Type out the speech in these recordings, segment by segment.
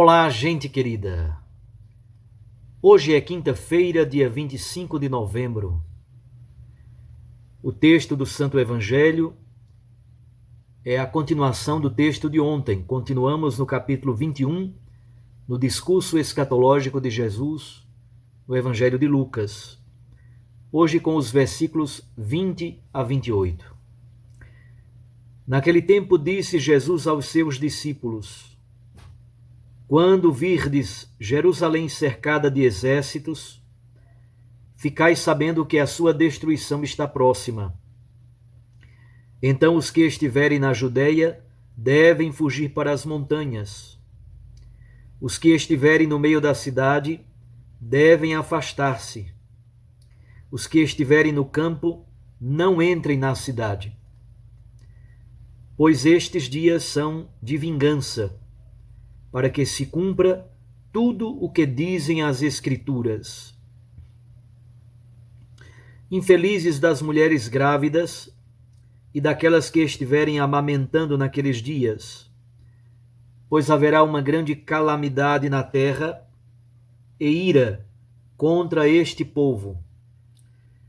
Olá, gente querida! Hoje é quinta-feira, dia 25 de novembro. O texto do Santo Evangelho é a continuação do texto de ontem. Continuamos no capítulo 21, no discurso escatológico de Jesus, no Evangelho de Lucas. Hoje com os versículos 20 a 28. Naquele tempo disse Jesus aos seus discípulos: Quando virdes Jerusalém cercada de exércitos, ficai sabendo que a sua destruição está próxima. Então os que estiverem na Judeia devem fugir para as montanhas. Os que estiverem no meio da cidade devem afastar-se. Os que estiverem no campo não entrem na cidade. Pois estes dias são de vingança, para que se cumpra tudo o que dizem as Escrituras. Infelizes das mulheres grávidas e daquelas que estiverem amamentando naqueles dias, pois haverá uma grande calamidade na terra e ira contra este povo.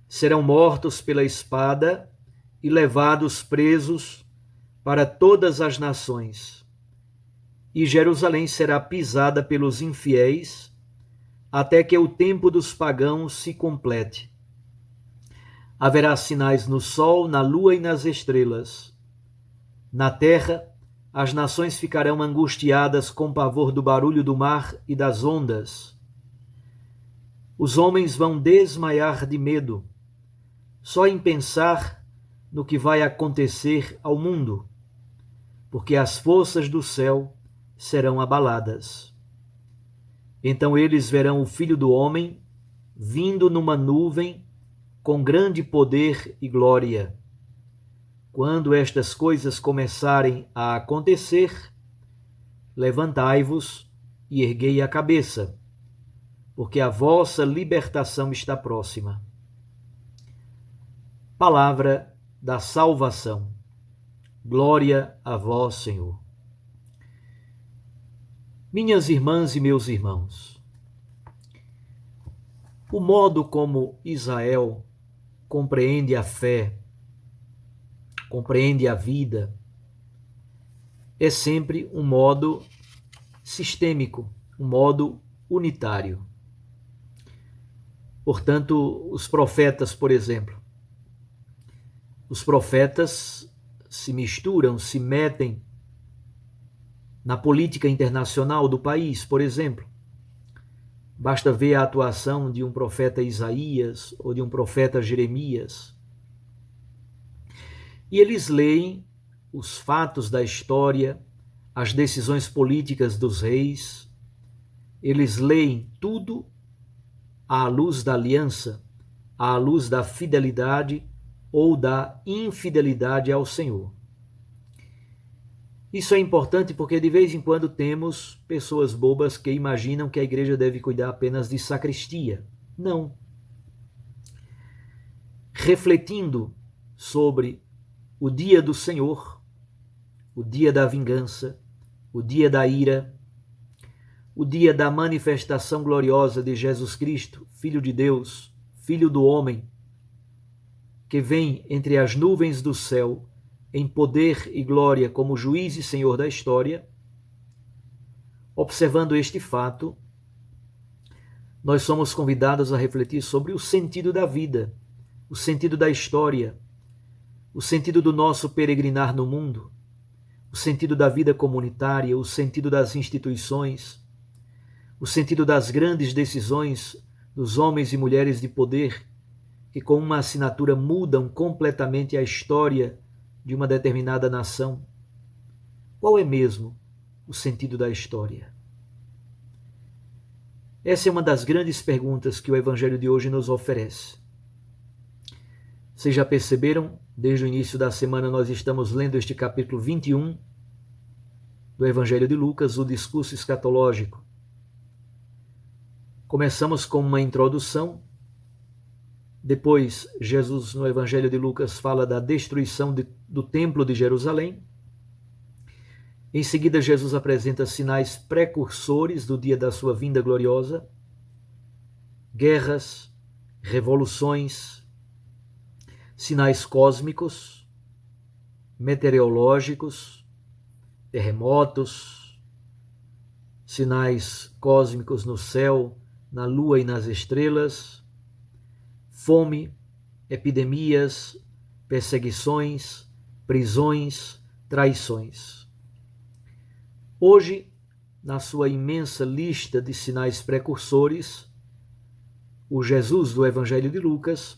Serão mortos pela espada e levados presos para todas as nações. E Jerusalém será pisada pelos infiéis, até que o tempo dos pagãos se complete. Haverá sinais no sol, na lua e nas estrelas. Na terra, as nações ficarão angustiadas com pavor do barulho do mar e das ondas. Os homens vão desmaiar de medo, só em pensar no que vai acontecer ao mundo, porque as forças do céu serão abaladas. Então eles verão o Filho do Homem vindo numa nuvem com grande poder e glória. Quando estas coisas começarem a acontecer, levantai-vos e erguei a cabeça, porque a vossa libertação está próxima. Palavra da salvação. Glória a vós, Senhor. Minhas irmãs e meus irmãos, o modo como Israel compreende a fé, compreende a vida, é sempre um modo sistêmico, um modo unitário. Portanto, os profetas, por exemplo, os profetas se misturam, se metem na política internacional do país, por exemplo. Basta ver a atuação de um profeta Isaías ou de um profeta Jeremias. E eles leem os fatos da história, as decisões políticas dos reis. Eles leem tudo à luz da aliança, à luz da fidelidade ou da infidelidade ao Senhor. Isso é importante porque de vez em quando temos pessoas bobas que imaginam que a igreja deve cuidar apenas de sacristia. Não. Refletindo sobre o dia do Senhor, o dia da vingança, o dia da ira, o dia da manifestação gloriosa de Jesus Cristo, Filho de Deus, Filho do homem, que vem entre as nuvens do céu em poder e glória como juiz e senhor da história. Observando este fato, nós somos convidados a refletir sobre o sentido da vida, o sentido da história, o sentido do nosso peregrinar no mundo, o sentido da vida comunitária, o sentido das instituições, o sentido das grandes decisões dos homens e mulheres de poder que com uma assinatura mudam completamente a história de uma determinada nação. Qual é mesmo o sentido da história? Essa é uma das grandes perguntas que o Evangelho de hoje nos oferece. Vocês já perceberam? Desde o início da semana nós estamos lendo este capítulo 21 do Evangelho de Lucas, o discurso escatológico. Começamos com uma introdução. Depois, Jesus, no Evangelho de Lucas, fala da destruição do Templo de Jerusalém. Em seguida, Jesus apresenta sinais precursores do dia da sua vinda gloriosa: guerras, revoluções, sinais cósmicos, meteorológicos, terremotos, sinais cósmicos no céu, na lua e nas estrelas, fome, epidemias, perseguições, prisões, traições. Hoje, na sua imensa lista de sinais precursores, o Jesus do Evangelho de Lucas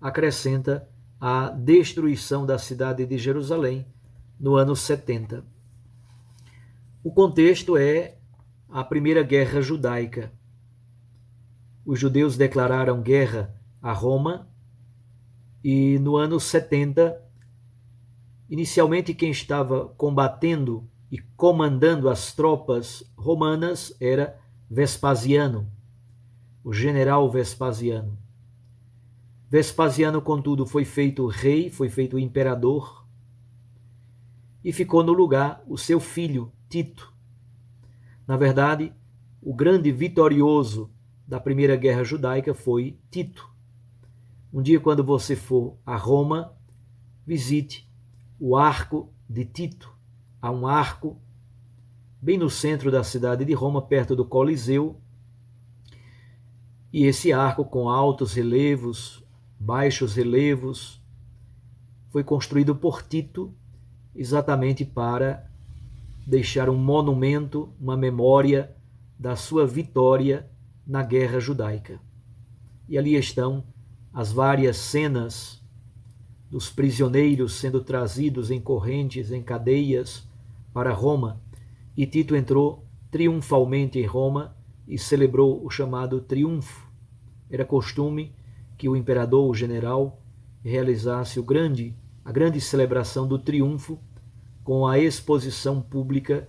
acrescenta a destruição da cidade de Jerusalém no ano 70. O contexto é a Primeira Guerra Judaica. Os judeus declararam guerra a Roma e no ano 70, inicialmente quem estava combatendo e comandando as tropas romanas era Vespasiano, o general Vespasiano. Vespasiano, contudo, foi feito rei, foi feito imperador, e ficou no lugar o seu filho, Tito. Na verdade, o grande vitorioso da Primeira Guerra Judaica foi Tito. Um dia, quando você for a Roma, visite o Arco de Tito. Há um arco bem no centro da cidade de Roma, perto do Coliseu, e esse arco, com altos relevos, baixos relevos, foi construído por Tito exatamente para deixar um monumento, uma memória da sua vitória na guerra judaica. E ali estão as várias cenas dos prisioneiros sendo trazidos em correntes, em cadeias, para Roma, e Tito entrou triunfalmente em Roma e celebrou o chamado triunfo. Era costume que o imperador, o general, realizasse a grande celebração do triunfo com a exposição pública,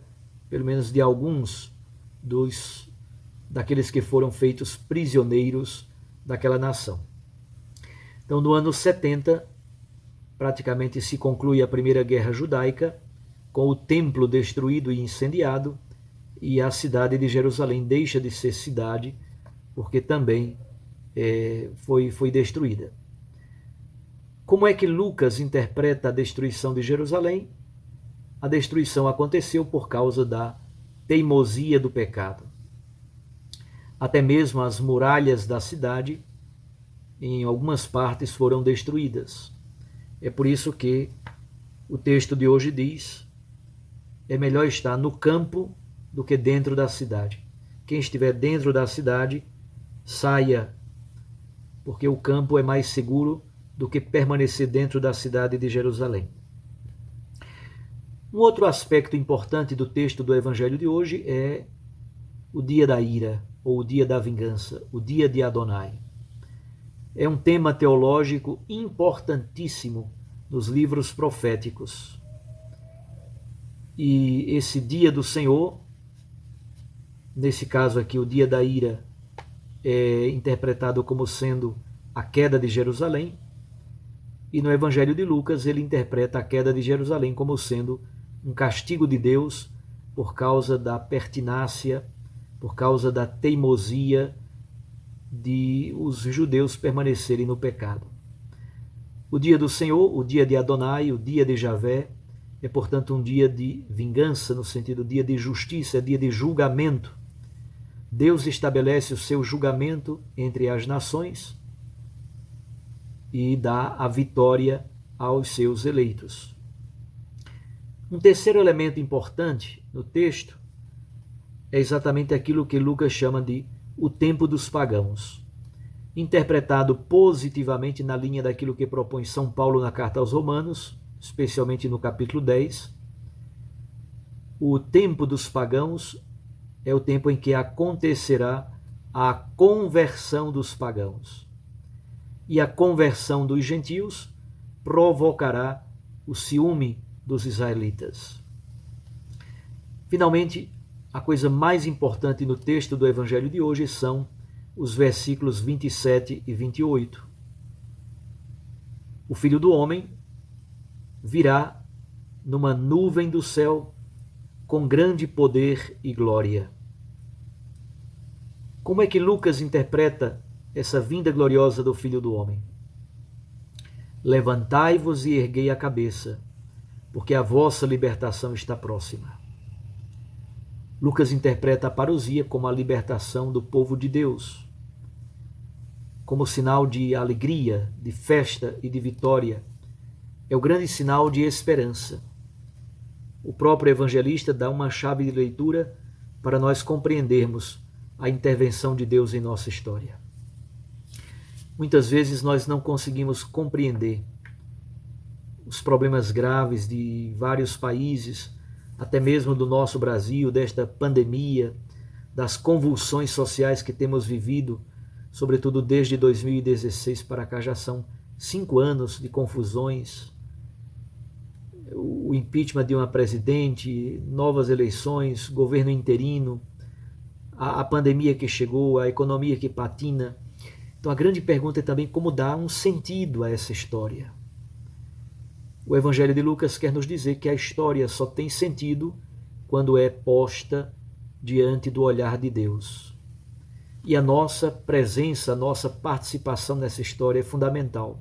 pelo menos de alguns daqueles que foram feitos prisioneiros daquela nação. Então, no ano 70, praticamente se conclui a Primeira Guerra Judaica, com o templo destruído e incendiado, e a cidade de Jerusalém deixa de ser cidade, porque também foi destruída. Como é que Lucas interpreta a destruição de Jerusalém? A destruição aconteceu por causa da teimosia do pecado. Até mesmo as muralhas da cidade, em algumas partes, foram destruídas. É por isso que o texto de hoje diz: é melhor estar no campo do que dentro da cidade. Quem estiver dentro da cidade, saia, porque o campo é mais seguro do que permanecer dentro da cidade de Jerusalém. Um outro aspecto importante do texto do Evangelho de hoje é o dia da ira, ou o dia da vingança, o dia de Adonai. É um tema teológico importantíssimo nos livros proféticos. E esse dia do Senhor, nesse caso aqui, o dia da ira, é interpretado como sendo a queda de Jerusalém, e no Evangelho de Lucas ele interpreta a queda de Jerusalém como sendo um castigo de Deus por causa da pertinácia, por causa da teimosia de os judeus permanecerem no pecado. O dia do Senhor, o dia de Adonai, o dia de Javé, é, portanto, um dia de vingança, no sentido dia de justiça, dia de julgamento. Deus estabelece o seu julgamento entre as nações e dá a vitória aos seus eleitos. Um terceiro elemento importante no texto é exatamente aquilo que Lucas chama de o tempo dos pagãos, interpretado positivamente na linha daquilo que propõe São Paulo na carta aos Romanos, especialmente no capítulo 10. O tempo dos pagãos é o tempo em que acontecerá a conversão dos pagãos. E a conversão dos gentios provocará o ciúme dos israelitas. Finalmente, a coisa mais importante no texto do Evangelho de hoje são os versículos 27 e 28. O Filho do Homem virá numa nuvem do céu com grande poder e glória. Como é que Lucas interpreta essa vinda gloriosa do Filho do Homem? Levantai-vos e erguei a cabeça, porque a vossa libertação está próxima. Lucas interpreta a parousia como a libertação do povo de Deus, como sinal de alegria, de festa e de vitória. É o grande sinal de esperança. O próprio evangelista dá uma chave de leitura para nós compreendermos a intervenção de Deus em nossa história. Muitas vezes nós não conseguimos compreender os problemas graves de vários países, até mesmo do nosso Brasil, desta pandemia, das convulsões sociais que temos vivido, sobretudo desde 2016 para cá. Já são 5 anos de confusões, o impeachment de uma presidente, novas eleições, governo interino, a pandemia que chegou, a economia que patina. Então a grande pergunta é também como dar um sentido a essa história. O Evangelho de Lucas quer nos dizer que a história só tem sentido quando é posta diante do olhar de Deus. E a nossa presença, a nossa participação nessa história é fundamental.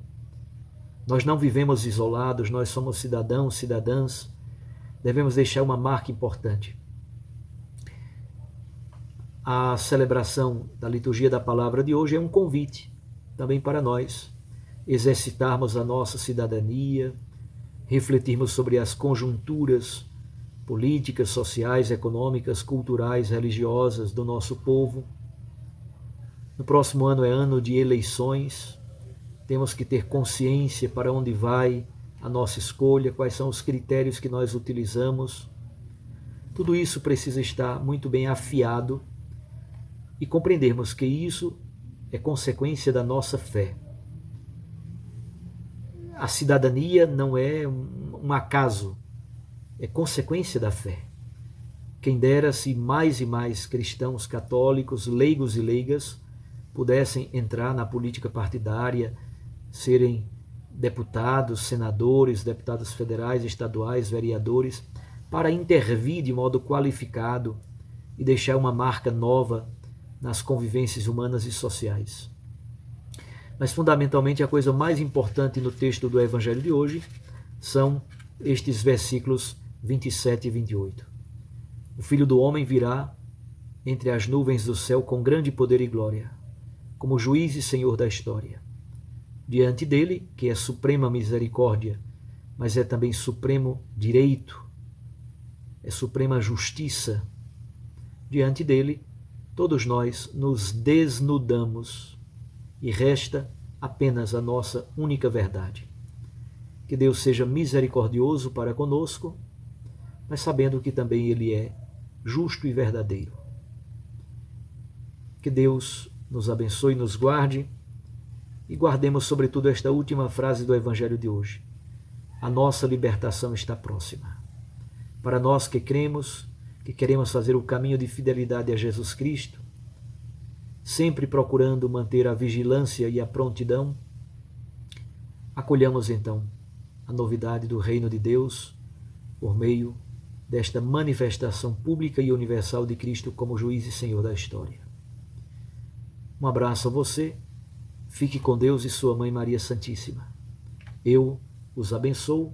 Nós não vivemos isolados, nós somos cidadãos, cidadãs, devemos deixar uma marca importante. A celebração da liturgia da palavra de hoje é um convite também para nós exercitarmos a nossa cidadania, refletirmos sobre as conjunturas políticas, sociais, econômicas, culturais, religiosas do nosso povo. No próximo ano é ano de eleições, temos que ter consciência para onde vai a nossa escolha, quais são os critérios que nós utilizamos. Tudo isso precisa estar muito bem afiado e compreendermos que isso é consequência da nossa fé. A cidadania não é um acaso, é consequência da fé. Quem dera se mais e mais cristãos católicos, leigos e leigas, pudessem entrar na política partidária, serem deputados, senadores, deputados federais, estaduais, vereadores, para intervir de modo qualificado e deixar uma marca nova nas convivências humanas e sociais. Mas fundamentalmente a coisa mais importante no texto do Evangelho de hoje são estes versículos 27 e 28. O Filho do Homem virá entre as nuvens do céu com grande poder e glória, como juiz e senhor da história. Diante dele, que é suprema misericórdia, mas é também supremo direito, é suprema justiça, diante dele, todos nós nos desnudamos e resta apenas a nossa única verdade. Que Deus seja misericordioso para conosco, mas sabendo que também Ele é justo e verdadeiro. Que Deus nos abençoe e nos guarde, e guardemos sobretudo esta última frase do Evangelho de hoje. A nossa libertação está próxima. Para nós que cremos, que queremos fazer o caminho de fidelidade a Jesus Cristo, sempre procurando manter a vigilância e a prontidão, acolhamos então a novidade do reino de Deus por meio desta manifestação pública e universal de Cristo como juiz e senhor da história. Um abraço a você, fique com Deus e sua Mãe Maria Santíssima. Eu os abençoo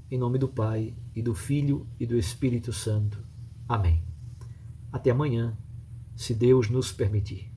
em nome do Pai e do Filho e do Espírito Santo. Amém. Até amanhã, se Deus nos permitir.